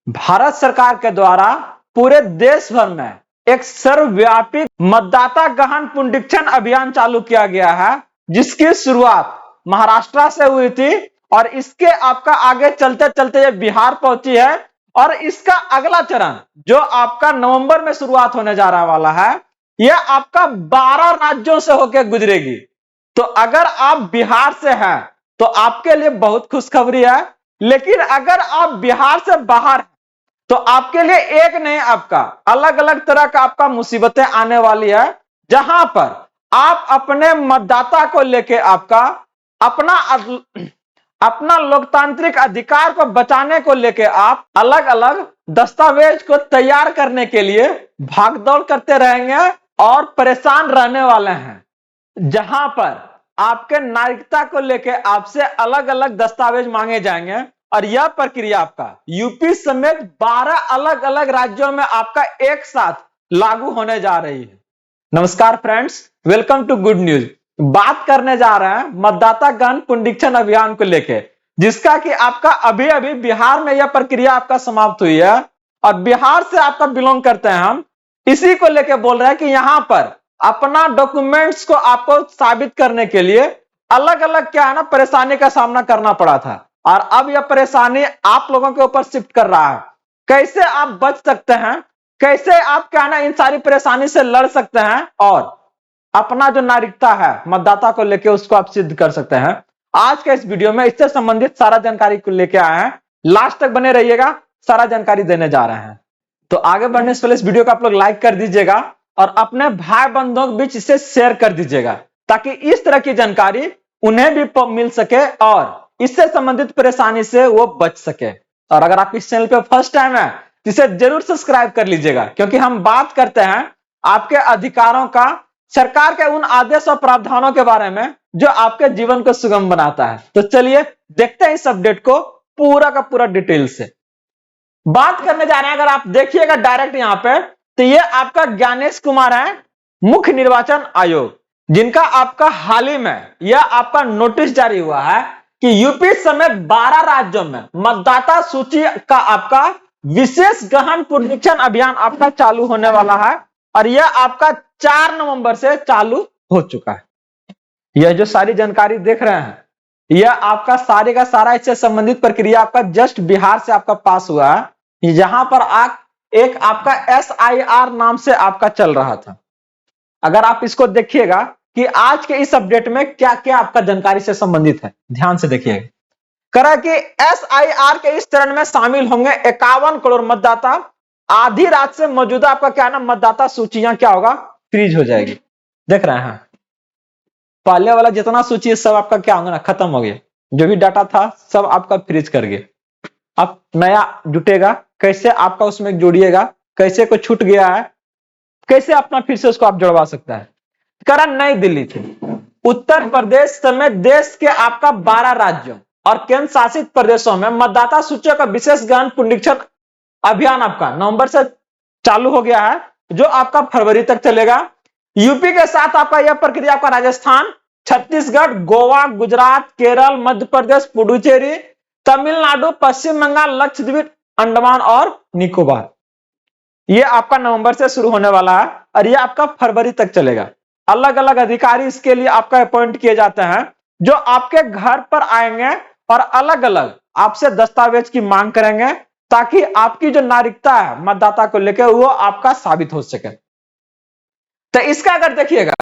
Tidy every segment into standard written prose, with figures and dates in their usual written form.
भारत सरकार के द्वारा पूरे देश भर में एक सर्वव्यापी मतदाता गहन पुनरीक्षण अभियान चालू किया गया है, जिसकी शुरुआत महाराष्ट्र से हुई थी और इसके आपका आगे चलते चलते ये बिहार पहुंची है और इसका अगला चरण जो आपका नवंबर में शुरुआत होने जा रहा वाला है, यह आपका 12 राज्यों से होकर गुजरेगी। तो अगर आप बिहार से हैं तो आपके लिए बहुत खुशखबरी है, लेकिन अगर आप बिहार से बाहर तो आपके लिए एक नहीं, आपका अलग अलग तरह का आपका मुसीबतें आने वाली है, जहां पर आप अपने मतदाता को लेके आपका अपना लोकतांत्रिक अधिकार को बचाने को लेके आप अलग अलग दस्तावेज को तैयार करने के लिए भागदौड़ करते रहेंगे और परेशान रहने वाले हैं, जहां पर आपके नागरिकता को लेके आपसे अलग अलग दस्तावेज मांगे जाएंगे और यह प्रक्रिया आपका यूपी समेत 12 अलग अलग राज्यों में आपका एक साथ लागू होने जा रही है। नमस्कार friends, welcome to good news. बात करने जा रहे हैं मतदाता गहन पुनरीक्षण अभियान को लेके, जिसका कि आपका अभी अभी बिहार में यह प्रक्रिया आपका समाप्त हुई है और बिहार से आपका बिलोंग करते हैं हम, इसी को लेके बोल रहे हैं कि यहां पर अपना डॉक्यूमेंट्स को आपको साबित करने के लिए अलग अलग क्या है ना परेशानी का सामना करना पड़ा था और अब यह परेशानी आप लोगों के ऊपर शिफ्ट कर रहा है। कैसे आप बच सकते हैं, कैसे आप क्या है ना इन सारी परेशानी से लड़ सकते हैं और अपना जो नागरिकता है मतदाता को लेकर उसको आप सिद्ध कर सकते हैं। आज के इस वीडियो में इससे संबंधित सारा जानकारी को लेकर आए हैं, लास्ट तक बने रहिएगा, सारा जानकारी देने जा रहे हैं। तो आगे बढ़ने से पहले इस वीडियो को आप लोग लाइक कर दीजिएगा और अपने भाई बंधुओं के बीच इसे शेयर कर दीजिएगा, ताकि इस तरह की जानकारी उन्हें भी मिल सके और इससे संबंधित परेशानी से वो बच सके। और अगर आप इस चैनल पे फर्स्ट टाइम है तो इसे जरूर सब्सक्राइब कर लीजिएगा, क्योंकि हम बात करते हैं आपके अधिकारों का, सरकार के उन आदेश और प्रावधानों के बारे में जो आपके जीवन को सुगम बनाता है। तो चलिए देखते हैं इस अपडेट को पूरा का पूरा डिटेल से बात करने जा रहे हैं। अगर आप देखिएगा डायरेक्ट यहाँ पे, तो ये आपका ज्ञानेश कुमार है, मुख्य निर्वाचन आयोग, जिनका आपका हाल ही में यह आपका नोटिस जारी हुआ है कि यूपी समेत 12 राज्यों में मतदाता सूची का आपका विशेष गहन पुनरीक्षण अभियान आपका चालू होने वाला है और यह आपका 4 नवंबर से चालू हो चुका है। यह जो सारी जानकारी देख रहे हैं, यह आपका सारे का सारा इससे संबंधित प्रक्रिया आपका जस्ट बिहार से आपका पास हुआ है, जहां पर एक आपका SIR नाम से आपका चल रहा था। अगर आप इसको देखिएगा कि आज के इस अपडेट में क्या क्या आपका जानकारी से संबंधित है, ध्यान से देखिएगा। करा कि SIR के इस चरण में शामिल होंगे 51 करोड़ मतदाता। आधी रात से मौजूदा आपका क्या ना मतदाता सूचियां क्या होगा, फ्रीज हो जाएगी। देख रहे हैं पहले वाला जितना सूची है सब आपका क्या होगा ना, खत्म हो गया। जो भी डाटा था सब आपका फ्रीज कर गया। अब नया जुटेगा, कैसे आपका उसमें जोड़िएगा, कैसे कोई छूट गया है, कैसे अपना फिर से उसको आप जुड़वा सकता है। करा नई दिल्ली थी, उत्तर प्रदेश समेत देश के आपका 12 राज्यों और केंद्र शासित प्रदेशों में मतदाता सूचियों का विशेष गहन पुनरीक्षण अभियान आपका नवंबर से चालू हो गया है, जो आपका फरवरी तक चलेगा। यूपी के साथ आपका यह प्रक्रिया आपका राजस्थान, छत्तीसगढ़, गोवा, गुजरात, केरल, मध्य प्रदेश, पुडुचेरी, तमिलनाडु, पश्चिम बंगाल, लक्षद्वीप, अंडमान और निकोबार, ये आपका नवंबर से शुरू होने वाला है और ये आपका फरवरी तक चलेगा। अलग अलग अधिकारी इसके लिए आपका अपॉइंट किए जाते हैं, जो आपके घर पर आएंगे और अलग अलग आपसे दस्तावेज की मांग करेंगे, ताकि आपकी जो नागरिकता है मतदाता को लेकर वो आपका साबित हो सके। तो इसका अगर देखिएगा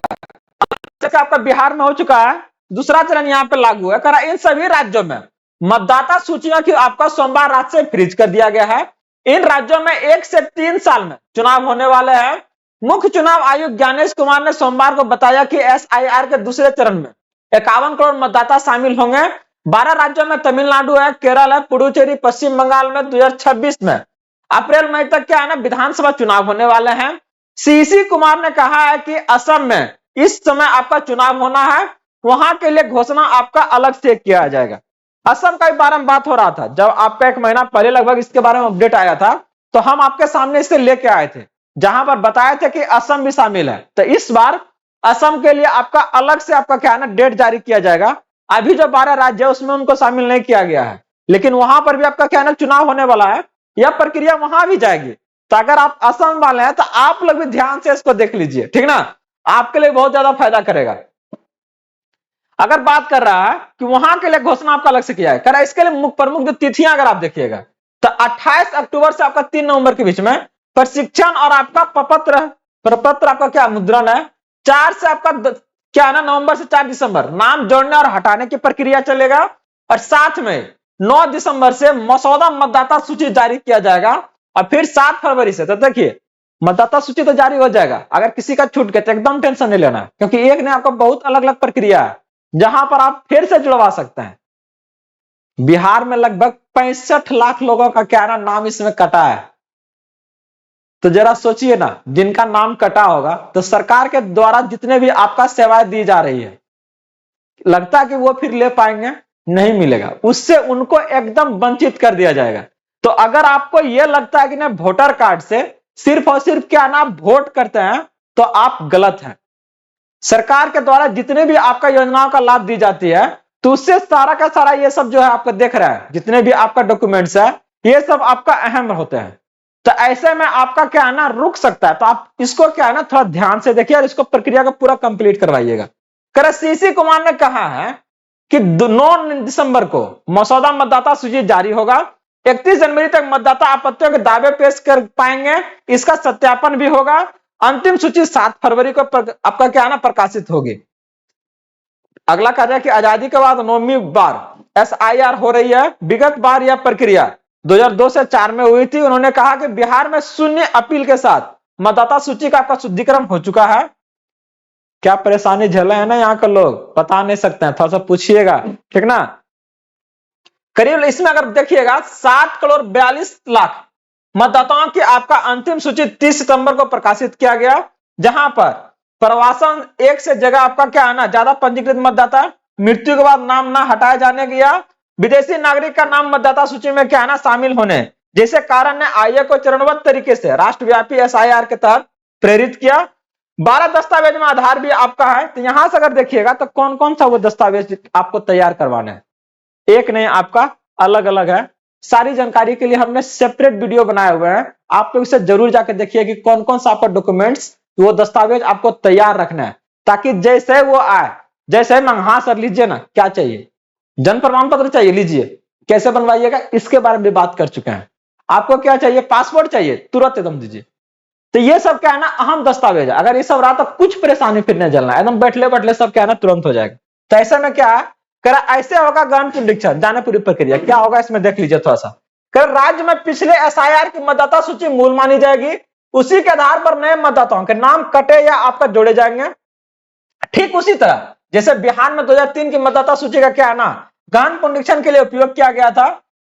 आपका बिहार में हो चुका है, दूसरा चरण यहाँ पे लागू है। करा इन सभी राज्यों में मतदाता सूचियों की आपका सोमवार रात से फ्रीज कर दिया गया है। इन राज्यों में 1 से 3 साल में चुनाव होने वाले हैं। मुख्य चुनाव आयुक्त ज्ञानेश कुमार ने सोमवार को बताया कि SIR के दूसरे चरण में 51 करोड़ मतदाता शामिल होंगे। 12 राज्यों में तमिलनाडु है, केरल है, पुडुचेरी, पश्चिम बंगाल में 2026 में अप्रैल मई तक क्या है ना विधानसभा चुनाव होने वाले हैं। CC कुमार ने कहा है कि असम में इस समय आपका चुनाव होना है, वहां के लिए घोषणा आपका अलग से किया जाएगा। असम का बारे में बात हो रहा था, जब आपका 1 महीना पहले लगभग इसके बारे में अपडेट आया था, तो हम आपके सामने इसे लेके आए थे, जहां पर बताए थे कि असम भी शामिल है। तो इस बार असम के लिए आपका अलग से आपका क्या है ना डेट जारी किया जाएगा। अभी जो 12 राज्य है उसमें उनको शामिल नहीं किया गया है, लेकिन वहां पर भी आपका क्या है ना चुनाव होने वाला है यह प्रक्रिया वहां भी जाएगी। तो अगर आप असम वाले हैं तो आप लोग भी ध्यान से इसको देख लीजिए, ठीक ना, आपके लिए बहुत ज्यादा फायदा करेगा। अगर बात कर रहा है कि वहां के लिए घोषणा आपका अलग से किया है, कर इसके लिए प्रमुख जो तिथियां अगर आप देखिएगा तो 28 अक्टूबर से आपका 3 नवंबर के बीच में प्रशिक्षण और आपका प्रपत्र आपका क्या मुद्रण है। 4 से आपका क्या है ना, नवंबर से 4 दिसंबर नाम जोड़ने और हटाने की प्रक्रिया चलेगा। और साथ में 9 दिसंबर से मसौदा मतदाता सूची जारी किया जाएगा। और फिर 7 फरवरी से, तो देखिए मतदाता सूची तो जारी हो जाएगा, अगर किसी का छूट गया तो एकदम टेंशन नहीं लेना, क्योंकि एक ने आपको बहुत अलग अलग प्रक्रिया है जहां पर आप फिर से जुड़वा सकते हैं। बिहार में लगभग 65 लाख लोगों का क्या ना नाम इसमें कटा है। तो जरा सोचिए ना, जिनका नाम कटा होगा तो सरकार के द्वारा जितने भी आपका सेवाएं दी जा रही है, लगता है कि वो फिर ले पाएंगे, नहीं मिलेगा, उससे उनको एकदम वंचित कर दिया जाएगा। तो अगर आपको यह लगता है कि ना वोटर कार्ड से सिर्फ और सिर्फ क्या ना वोट करते हैं, तो आप गलत हैं। सरकार के द्वारा जितने भी आपका योजनाओं का लाभ दी जाती है, तो उससे सारा का सारा ये सब जो है आपको देख रहा है, जितने भी आपका डॉक्यूमेंट्स है ये सब आपका अहम होते हैं। तो ऐसे में आपका क्या है ना रुक सकता है, तो आप इसको क्या है ना थोड़ा ध्यान से देखिए और इसको प्रक्रिया को पूरा कंप्लीट करवाइएगा। सीसी कुमार ने कहा है कि 9 दिसंबर को मसौदा मतदाता सूची जारी होगा। 31 जनवरी तक मतदाता आपत्तियों के दावे पेश कर पाएंगे, इसका सत्यापन भी होगा। अंतिम सूची 7 फरवरी को आपका क्या है ना प्रकाशित होगी। अगला कार्य है कि आजादी के बाद 9वीं बार SIR हो रही है। विगत बार यह प्रक्रिया 2002 से 4 में हुई थी। उन्होंने कहा कि बिहार में शून्य अपील के साथ मतदाता सूची का आपका शुद्धिकरण हो चुका है। क्या परेशानी झेले है ना यहाँ के लोग, बता नहीं सकते हैं, थोड़ा सा पूछिएगा, ठीक ना। करीब इसमें अगर देखिएगा 7 करोड़ 42 लाख मतदाताओं की आपका अंतिम सूची 30 सितंबर को प्रकाशित किया गया, जहां पर प्रवासन एक से जगह आपका क्या है ना ज्यादा पंजीकृत मतदाता, मृत्यु के बाद नाम ना हटाए जाने गया, विदेशी नागरिक का नाम मतदाता सूची में क्या है ना शामिल होने जैसे कारण ने आयोग को चरणबद्ध तरीके से राष्ट्रव्यापी SIR के तहत प्रेरित किया। 12 दस्तावेज में आधार भी आपका है। तो यहां से अगर देखिएगा तो कौन कौन सा वो दस्तावेज आपको तैयार करवाना है, एक नहीं आपका अलग अलग है। सारी जानकारी के लिए हमने सेपरेट वीडियो बनाए हुए हैं, आप लोग इसे जरूर जाकर देखिए कि कौन कौन सा आपका डॉक्यूमेंट्स वो दस्तावेज आपको तैयार रखना है, ताकि जैसे वो आए, जैसे हाँ सर लीजिए ना, क्या चाहिए, जन्म प्रमाण पत्र चाहिए, लीजिए, कैसे बनवाइएगा इसके बारे में बात कर चुके हैं। आपको क्या चाहिए, पासपोर्ट चाहिए, तुरंत एकदम दीजिए। तो ये सब क्या है ना अहम दस्तावेज है, अगर ये सब रहा तो कुछ परेशानी फिर नहीं चलना, एकदम बैठले बैठले सब क्या है ना तुरंत हो जाएगा। तो ऐसे में क्या है, करा ऐसे होगा गहन पुनरीक्षण जाने पूरी प्रक्रिया क्या होगा इसमें देख लीजिए थोड़ा सा। कर राज्य में पिछले SIR की मतदाता सूची मूल मानी जाएगी, उसी के आधार पर नए मतदाताओं के नाम कटे या आपका जोड़े जाएंगे। ठीक उसी तरह जैसे बिहार में 2003 की मतदाता सूची का क्या है ना गहन पुनरीक्षण के लिए उपयोग किया गया था।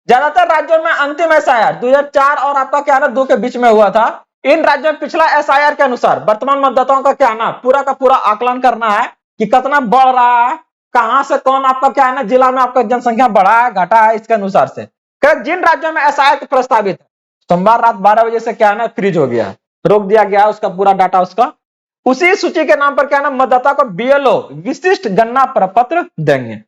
ज्यादातर राज्यों में अंतिम SIR 2004 और आपका क्या है ना 2 के बीच में हुआ था। इन राज्यों में पिछला SIR के अनुसार वर्तमान मतदाताओं का क्या है ना पूरा का पूरा आकलन करना है कि कितना बढ़ रहा है, कहां से कौन आपका क्या है ना जिला में आपका जनसंख्या बढ़ा है घटा है, इसके अनुसार से जिन राज्यों में SIR प्रस्तावित है सोमवार रात 12 बजे से क्या है ना फ्रीज हो गया, रोक दिया गया उसका पूरा डाटा उसका। उसी सूची के नाम पर क्या है ना मतदाता को BLO विशिष्ट गणना प्रपत्र देंगे।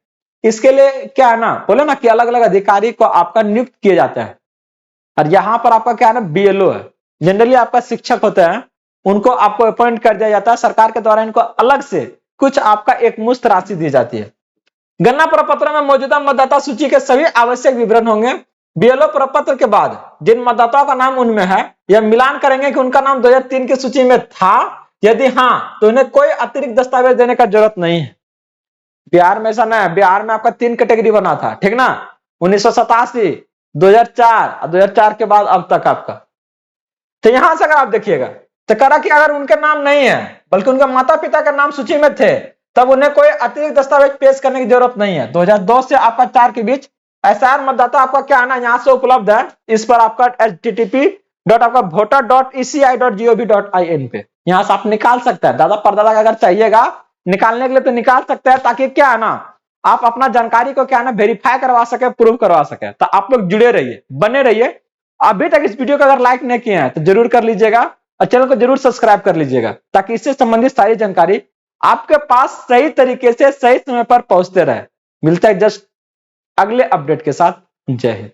इसके लिए क्या है ना बोले ना कि अलग अलग अधिकारी को आपका नियुक्त किए जाते हैं, और यहां पर आपका क्या है ना BLO है, जनरली आपका शिक्षक होते हैं, उनको आपको अपॉइंट कर दिया जाता है सरकार के द्वारा, इनको अलग से कुछ आपका एक मुश्त राशि दी जाती है। गणना प्रपत्र में मौजूदा मतदाता सूची के सभी आवश्यक विवरण होंगे। BLO प्रपत्र के बाद जिन मतदाताओं का नाम उनमें है यह मिलान करेंगे कि उनका नाम 2003 की सूची में था, यदि हाँ तो उन्हें कोई अतिरिक्त दस्तावेज देने का जरूरत नहीं है। बिहार में ऐसा नहीं है, बिहार में आपका 3 कैटेगरी बना था, ठीक ना, 1987, 2004 और 2004 के बाद अब तक आपका। तो यहां से अगर आप देखिएगा तो करा कि अगर उनके नाम नहीं है बल्कि उनके माता पिता के नाम सूची में थे, तब उन्हें कोई अतिरिक्त दस्तावेज पेश करने की जरूरत नहीं है। 2002 से आपका 4 के बीच SIR मतदाता आपका क्या है ना यहाँ से उपलब्ध है, इस पर आपका http://voter.eci.gov.in पे यहां से आप निकाल सकते हैं। दादा परदादा अगर चाहिएगा निकालने के लिए तो निकाल सकते हैं, ताकि क्या है ना आप अपना जानकारी को क्या है ना वेरीफाई करवा सके, प्रूव करवा सके। तो आप लोग जुड़े रहिए, बने रहिए। अभी तक इस वीडियो को अगर लाइक नहीं किए हैं तो जरूर कर लीजिएगा और चैनल को जरूर सब्सक्राइब कर लीजिएगा, ताकि इससे संबंधित सारी जानकारी आपके पास सही तरीके से सही समय पर पहुंचते रहे। मिलता है जस्ट अगले अपडेट के साथ। जय हिंद।